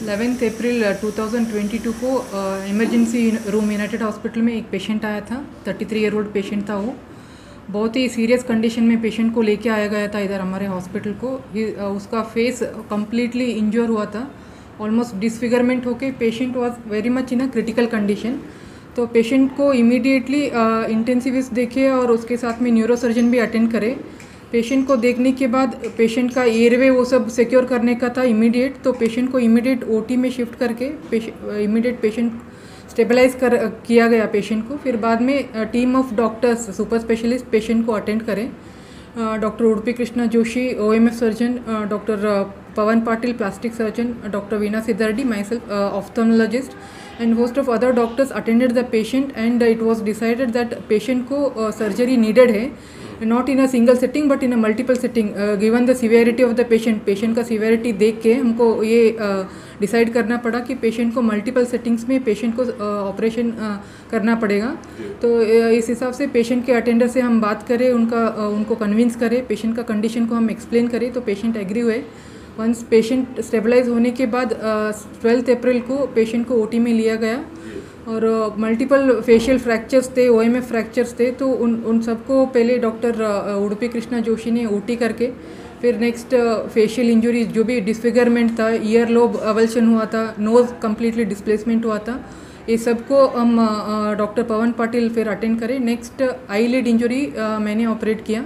11 अप्रैल 2022 को emergency room United hospital में एक पेशेंट आया था। 33 ईयर ओल्ड पेशेंट था। वो बहुत ही सीरियस कंडीशन में पेशेंट को लेके आया गया था इधर हमारे हॉस्पिटल को। उसका फेस कम्प्लीटली इंजर हुआ था, ऑलमोस्ट डिसफिगरमेंट होके patient was very much in a critical condition. तो पेशेंट को इमीडिएटली इंटेंसिविस्ट देखे और उसके साथ में न्यूरोसर्जन भी अटेंड करे। पेशेंट को देखने के बाद पेशेंट का एयरवे वो सब सिक्योर करने का था इमीडिएट, तो पेशेंट को इमीडिएट ओटी में शिफ्ट करके इमीडिएट पेशेंट स्टेबलाइज किया गया पेशेंट को। फिर बाद में team of doctors super specialist patient को अटेंड करें। Doctor Udupi Krishna Joshi OMF surgeon, doctor Pawan Patil plastic surgeon, doctor Veena Siddhardi, myself ophthalmologist and host of other doctors attended the patient, and it was decided that patient को surgery needed है, not in a single setting but in a multiple setting, given the severity of the patient का severity देख के हमको ये decide करना पड़ा कि पेशेंट को मल्टीपल सेटिंग्स में पेशेंट को ऑपरेशन करना पड़ेगा। तो इस हिसाब से पेशेंट के अटेंडर से हम बात करें, उनको कन्विंस करें, पेशेंट का कंडीशन को हम एक्सप्लेन करें, तो पेशेंट एग्री हुए। वंस पेशेंट स्टेबलाइज होने के बाद 12 अप्रैल को पेशेंट को ओटी में लिया गया और मल्टीपल फेशियल फ्रैक्चर्स थे, OMF फ्रैक्चर्स थे, तो उन सबको पहले डॉक्टर उडुपी कृष्णा जोशी ने ओटी करके फिर नेक्स्ट फेशियल इंजरीज जो भी डिसफिगरमेंट था, ईयर लोब अवल्शन हुआ था, नोज़ कम्प्लीटली डिस्प्लेसमेंट हुआ था, ये सबको हम डॉक्टर पवन पाटिल फिर अटेंड करें। नेक्स्ट आईलिड इंजरी मैंने ऑपरेट किया।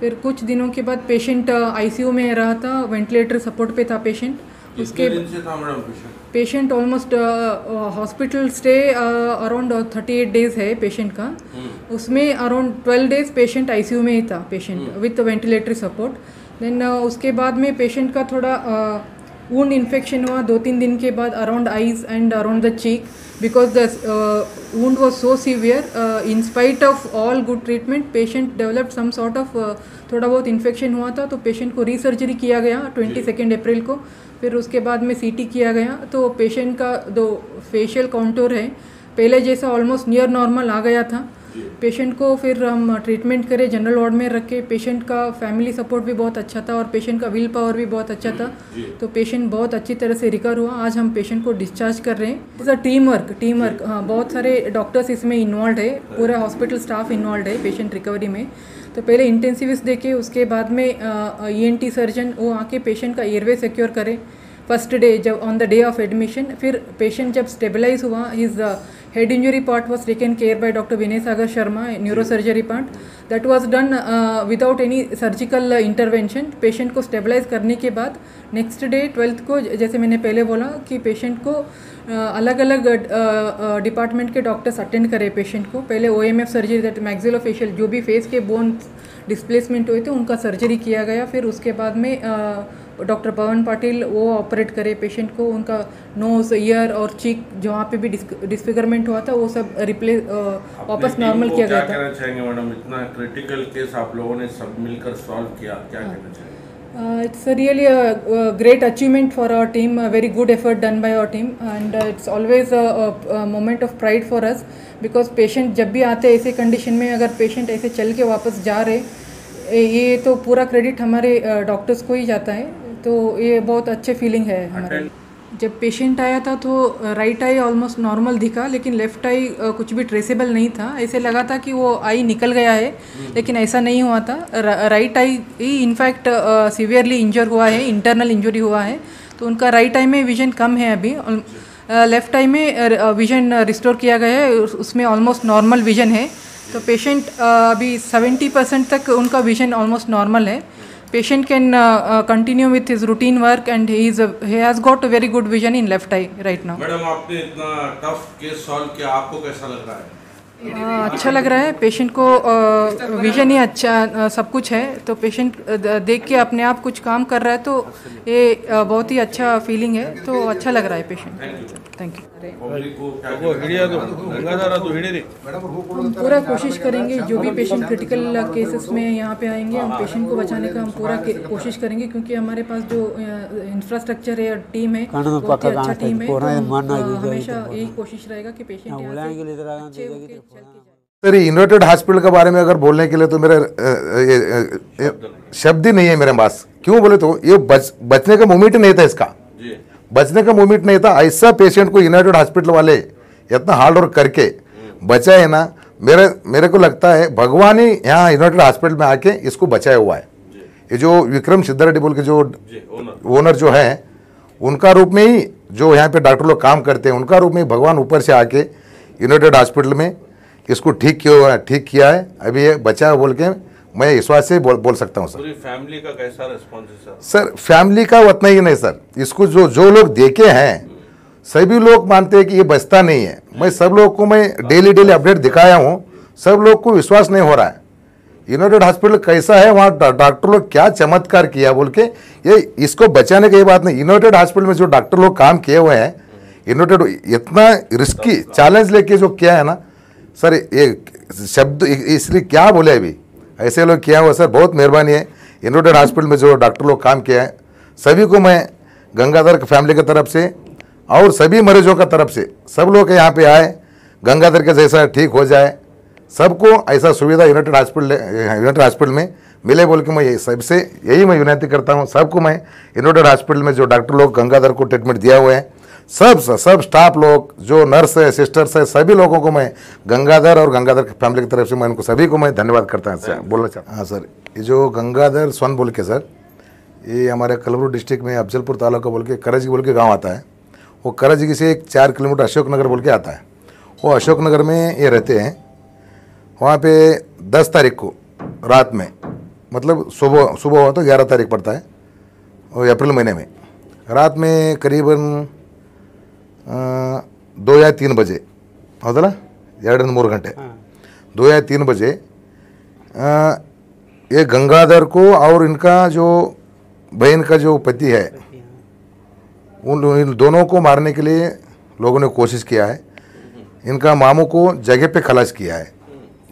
फिर कुछ दिनों के बाद पेशेंट ICU में रहा था, वेंटिलेटर सपोर्ट पे था पेशेंट। उसके patient almost hospital stay around 38 days है पेशेंट का, उसमें अराउंड 12 डेज पेशेंट ICU में ही था patient with ventilatory support. Then उसके बाद में पेशेंट का थोड़ा वुंड इन्फेक्शन हुआ 2-3 दिन के बाद around eyes and around the cheek, because the wound was so severe, in spite of all good treatment patient developed some sort of थोड़ा बहुत इन्फेक्शन हुआ था, तो पेशेंट को रीसर्जरी किया गया 22 अप्रैल को। फिर उसके बाद में CT किया गया, तो पेशेंट का जो फेशियल काउंटर है पहले जैसा ऑलमोस्ट नियर नॉर्मल आ गया था। पेशेंट को फिर हम ट्रीटमेंट करें, जनरल वार्ड में रखे। पेशेंट का फैमिली सपोर्ट भी बहुत अच्छा था और पेशेंट का विल पावर भी बहुत अच्छा था, तो पेशेंट बहुत अच्छी तरह से रिकवर हुआ। आज हम पेशेंट को डिस्चार्ज कर रहे हैं। इट्स अ टीम वर्क, हाँ, बहुत सारे डॉक्टर्स इसमें इन्वॉल्व है, पूरा हॉस्पिटल स्टाफ इन्वॉल्व है पेशेंट रिकवरी में। तो पहले इंटेंसिविस्ट देके उसके बाद में ENT सर्जन वो आके पेशेंट का एयरवे सिक्योर करे फर्स्ट डे, जब on the day of admission. फिर पेशेंट जब स्टेबलाइज हुआ, his head injury part was taken care by Dr. Vinay Sagar Sharma, neurosurgery part that was done without any surgical intervention। Patient को stabilise करने के बाद next day 12th को, जैसे मैंने पहले बोला कि पेशेंट को अलग अलग डिपार्टमेंट के डॉक्टर्स अटेंड करें पेशेंट को। पहले OMF सर्जरी, दैट मैक्सिलोफेशियल, जो भी फेस के बोन डिस्प्लेसमेंट हुए थे उनका सर्जरी किया गया। फिर उसके बाद में डॉक्टर पवन पाटिल वो ऑपरेट करे पेशेंट को, उनका नोज, ईयर और चीक जहाँ पे भी डिसफिगरमेंट हुआ था वो सब रिप्लेस वापस नॉर्मल किया गया था। क्या कहना चाहेंगे मैडम, इतना क्रिटिकल केस आप लोगों ने सब मिलकर सॉल्व किया, क्या कहना चाहेंगे? It's really a great achievement for our team, a very good effort done by our team, and it's always a moment of pride for us, because patient जब भी आते हैं ऐसे कंडीशन में, अगर पेशेंट ऐसे चल के वापस जा रहे, ये तो पूरा क्रेडिट हमारे डॉक्टर्स को ही जाता है, तो ये बहुत अच्छे फीलिंग है हमारे। जब पेशेंट आया था तो राइट आई ऑलमोस्ट नॉर्मल दिखा, लेकिन लेफ़्ट आई कुछ भी ट्रेसेबल नहीं था। ऐसे लगा था कि वो आई निकल गया है, लेकिन ऐसा नहीं हुआ था। राइट आई ही इनफैक्ट सीवियरली इंजर हुआ है, इंटरनल इंजरी हुआ है, तो उनका राइट आई में विजन कम है अभी। लेफ़्ट आई में विजन रिस्टोर किया गया है, उसमें ऑलमोस्ट नॉर्मल विजन है। तो पेशेंट अभी 70% तक उनका विजन ऑलमोस्ट नॉर्मल है। Patient can continue with his routine work, and he has got a very good vision in left eye right now. Madam, आपने इतना टफ केस सॉल्व किया, आपको कैसा लग रहा है? अच्छा लग रहा है। पेशेंट को विजन ही अच्छा सब कुछ है, तो पेशेंट देख के अपने आप कुछ काम कर रहा है, तो ये बहुत ही अच्छा फीलिंग है, तो अच्छा लग रहा है पेशेंट। Thank you. हम पूरा कोशिश करेंगे, जो भी पेशेंट क्रिटिकल केसेस में यहाँ पे आएंगे, हम पेशेंट को बचाने का हम पूरा कोशिश करेंगे, क्योंकि हमारे पास जो इंफ्रास्ट्रक्चर है, टीम है, बहुत ही अच्छा टीम है, तो हमेशा यही कोशिश रहेगा कि पेशेंट यहाँ से सर, यूनाइटेड हॉस्पिटल के बारे में अगर बोलने के लिए तो मेरे शब्द ही नहीं है मेरे पास। क्यों बोले तो ये बचने का मोमेंट ही नहीं था इसका। बचने का मूवमेंट नहीं था। ऐसा पेशेंट को यूनाइटेड हॉस्पिटल वाले इतना हार्ड वर्क करके बचाए ना, मेरे को लगता है भगवान ही यहाँ यूनाइटेड हॉस्पिटल में आके इसको बचाया हुआ है। ये जो विक्रम सिद्धारेड्डी बोल के जो ओनर जो है, उनका रूप में ही जो यहाँ पे डॉक्टर लोग काम करते हैं, उनका रूप में भगवान ऊपर से आके यूनाइटेड हॉस्पिटल में इसको ठीक किया है। अभी ये बचा बोल के मैं विश्वास से बोल सकता हूँ सर। पूरी फैमिली का कैसा रिस्पॉन्स है सर? सर फैमिली का उतना ही नहीं सर, इसको जो लोग देखे हैं सभी लोग मानते हैं कि ये बचता नहीं है। मैं सब लोग को मैं डेली अपडेट दिखाया हूँ, सब लोग को विश्वास नहीं हो रहा है यूनाइटेड हॉस्पिटल कैसा है, वहाँ डॉक्टर लोग क्या चमत्कार किया बोल के। ये इसको बचाने की बात नहीं, यूनाइटेड हॉस्पिटल में जो डॉक्टर लोग काम किए हुए हैं, यूनाइटेड इतना रिस्की चैलेंज लेके जो किया है ना सर, ये शब्द इसलिए क्या बोले अभी, ऐसे लोग किया हुआ सर, बहुत मेहरबानी है। यूनाइटेड हॉस्पिटल में जो डॉक्टर लोग काम किया है सभी को मैं गंगाधर फैमिली की तरफ से और सभी मरीजों का तरफ से सब लोग यहाँ पे आए, गंगाधर के जैसा ठीक हो जाए, सबको ऐसा सुविधा यूनाइटेड हॉस्पिटल में मिले बोल के मैं सबसे यही मैं विनती करता हूँ। सबको मैं यूनाइटेड हॉस्पिटल में जो डॉक्टर लोग गंगाधर को ट्रीटमेंट दिया हुए हैं, सब स्टाफ लोग जो नर्स है, सिस्टर्स है, सभी लोगों को मैं गंगाधर और गंगाधर की फैमिली की तरफ से मैं उनको सभी को मैं धन्यवाद करता हूँ बोलना चाहता हूँ। हाँ सर, ये जो गंगाधर स्वर्ण बोल के सर, ये हमारे कलबुर्गी डिस्ट्रिक्ट में अफजलपुर तालुका बोल के करजी बोल के गाँव आता है। वो करजी से 4 किलोमीटर अशोक नगर बोल के आता है। वो अशोक नगर में ये रहते हैं। वहाँ पे 10 तारीख को रात में, मतलब सुबह हुआ तो 11 तारीख पड़ता है, और अप्रैल महीने में रात में करीबन 2 या 3 बजे होता ना, 2-3 घंटे 2 या 3 बजे ये गंगाधर को और इनका जो बहन का जो पति है, उन दोनों को मारने के लिए लोगों ने कोशिश किया है। इनका मामू को जगह पे खलास किया है,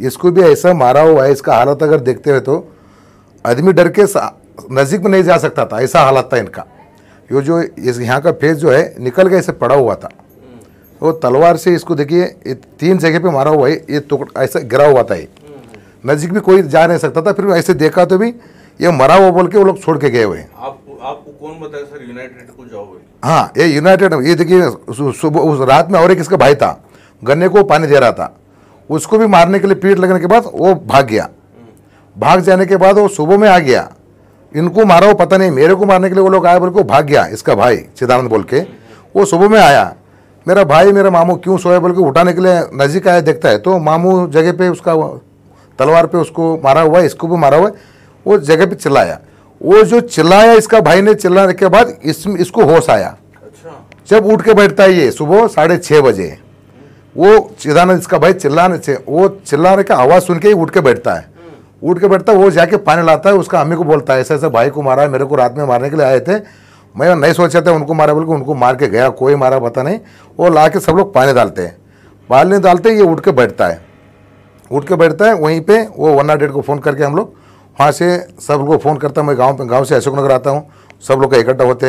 इसको भी ऐसा मारा हुआ है। इसका हालत अगर देखते हुए तो आदमी डर के नज़दीक में नहीं जा सकता था, ऐसा हालत था इनका। ये जो यहाँ का फेस जो है निकल के ऐसे पड़ा हुआ था। वो तलवार से इसको देखिए 3 जगह पे मारा हुआ है, ये टुकड़ा ऐसा गिरा हुआ था। ये नज़दीक भी कोई जा नहीं सकता था, फिर ऐसे देखा तो भी ये मरा हुआ बोल के वो लोग छोड़ के गए हुए हैं। आपको कौन बताया सर यूनाइटेड को जाओगे? हाँ, ये यूनाइटेड, ये देखिए सुबह उस रात में और एक इसका भाई था, गन्ने को पानी दे रहा था, उसको भी मारने के लिए पीठ लगने के बाद वो भाग गया। भाग जाने के बाद वो सुबह में आ गया, इनको मारा हो पता नहीं, मेरे को मारने के लिए वो लोग आए बोल के भाग गया। इसका भाई चिदानंद बोल के वो सुबह में आया, मेरा भाई मेरा मामू क्यों सोया बोल के उठाने के लिए नज़दीक आया, देखता है तो मामू जगह पे उसका तलवार पे उसको मारा हुआ है, इसको भी मारा हुआ है। वो जगह पे चिल्लाया, वो जो चिल्लाया इसका भाई ने, चिल्लाने के बाद इसको होश आया। अच्छा। जब उठ के बैठता है ये सुबह 6:30 बजे, वो चिदानंद इसका भाई चिल्लाने का आवाज़ सुन के ही उठ के बैठता है। उठ के बैठता है, वो जाके पानी लाता है, उसका अम्मी को बोलता है ऐसा ऐसा भाई को मारा है, मेरे को रात में मारने के लिए आए थे, मैं नहीं सोचा था उनको मारा बोल के, उनको मार के गया, कोई मारा पता नहीं। वो ला के सब लोग पानी डालते हैं, पानी डालते ये उठ के बैठता है, वहीं पे वो 108 को फ़ोन करके हम लोग वहाँ से सब लोग को फ़ोन करता है। मैं गाँव से अशोक नगर आता हूँ, सब लोग इकट्ठा होते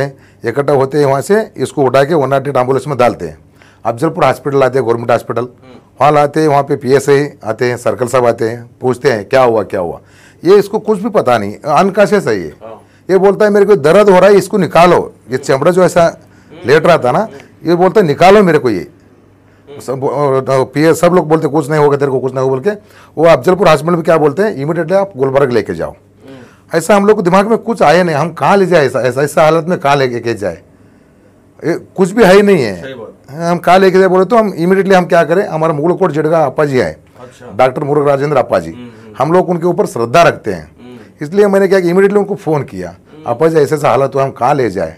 हैं वहाँ से इसको उठा के 108 एम्बुलेंस में डालते हैं। अफजलपुर हॉस्पिटल आते हैं, गवर्नमेंट हॉस्पिटल वहाँ लाते हैं, वहाँ पे PSI आते हैं, सर्कल साहब आते हैं, पूछते हैं क्या हुआ। ये इसको कुछ भी पता नहीं, अनकॉन्शियस है ये बोलता है मेरे को दर्द हो रहा है, इसको निकालो। ये चमड़ा जो ऐसा लेट रहा था ना, ये बोलता है निकालो मेरे को। ये सब लोग बोलते कुछ नहीं होगा तेरे को, कुछ नहीं होगा बोल के। वो अफजलपुर हॉस्पिटल में क्या बोलते हैं, इमीडिएटली आप गुलबर्ग लेके जाओ। ऐसा हम लोग को दिमाग में कुछ आया नहीं, हम कहाँ ले जाए, ऐसा हालत में कहाँ लेके जाए, कुछ भी है ही नहीं है। हम कहाँ लेके जाए बोले तो हम इमीडिएटली हम क्या करें, हमारा मुगलकोट जड़गा अप्पा जी है, डॉक्टर मुरुग राजेंद्र अप्पा जी, हम लोग उनके ऊपर श्रद्धा रखते हैं, इसलिए मैंने क्या कि इमीडिएटली उनको फ़ोन किया, अप्पा जी ऐसा हालत हुआ, हम कहाँ ले जाए।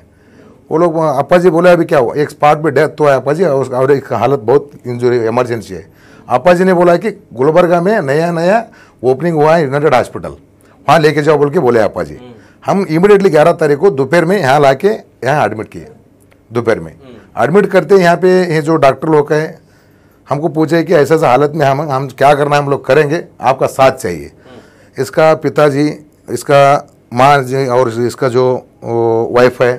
वो लोग अप्पा जी बोले अभी क्या हुआ, एक स्पॉट पे डेथ तो है अप्पा जी, और एक हालत बहुत इंजरी इमरजेंसी है। अप्पा जी ने बोला कि गुलबर्गा में नया ओपनिंग हुआ है यूनाइटेड हॉस्पिटल, वहाँ लेके जाओ बोल के बोले अप्पा जी। हम इमीडिएटली 11 तारीख को दोपहर में यहाँ ला के यहाँ एडमिट किए। दोपहर में एडमिट करते यहाँ पे ये जो डॉक्टर लोग हैं हमको पूछे कि ऐसा हालत में हम क्या करना है, हम लोग करेंगे, आपका साथ चाहिए। इसका पिताजी, इसका माँ जी और इसका जो वाइफ है,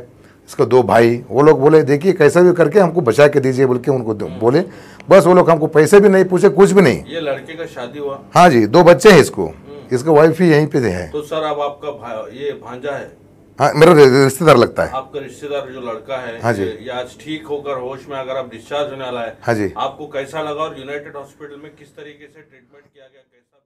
इसका 2 भाई, वो लोग बोले देखिए कैसा भी करके हमको बचा के दीजिए बोल के उनको बोले। बस वो लोग हमको पैसे भी नहीं पूछे, कुछ भी नहीं। ये लड़के का शादी हुआ? हाँ जी, 2 बच्चे हैं इसको, इसका वाइफ ही यहीं पे है। तो सर अब आपका ये भांजा है? हाँ, मेरा रिश्तेदार लगता है। आपका रिश्तेदार जो लड़का है, हाँ जी, ये आज ठीक होकर होश में अगर आप डिस्चार्ज होने वाला है, हाँ जी, आपको कैसा लगा और यूनाइटेड हॉस्पिटल में किस तरीके से ट्रीटमेंट किया गया, कैसा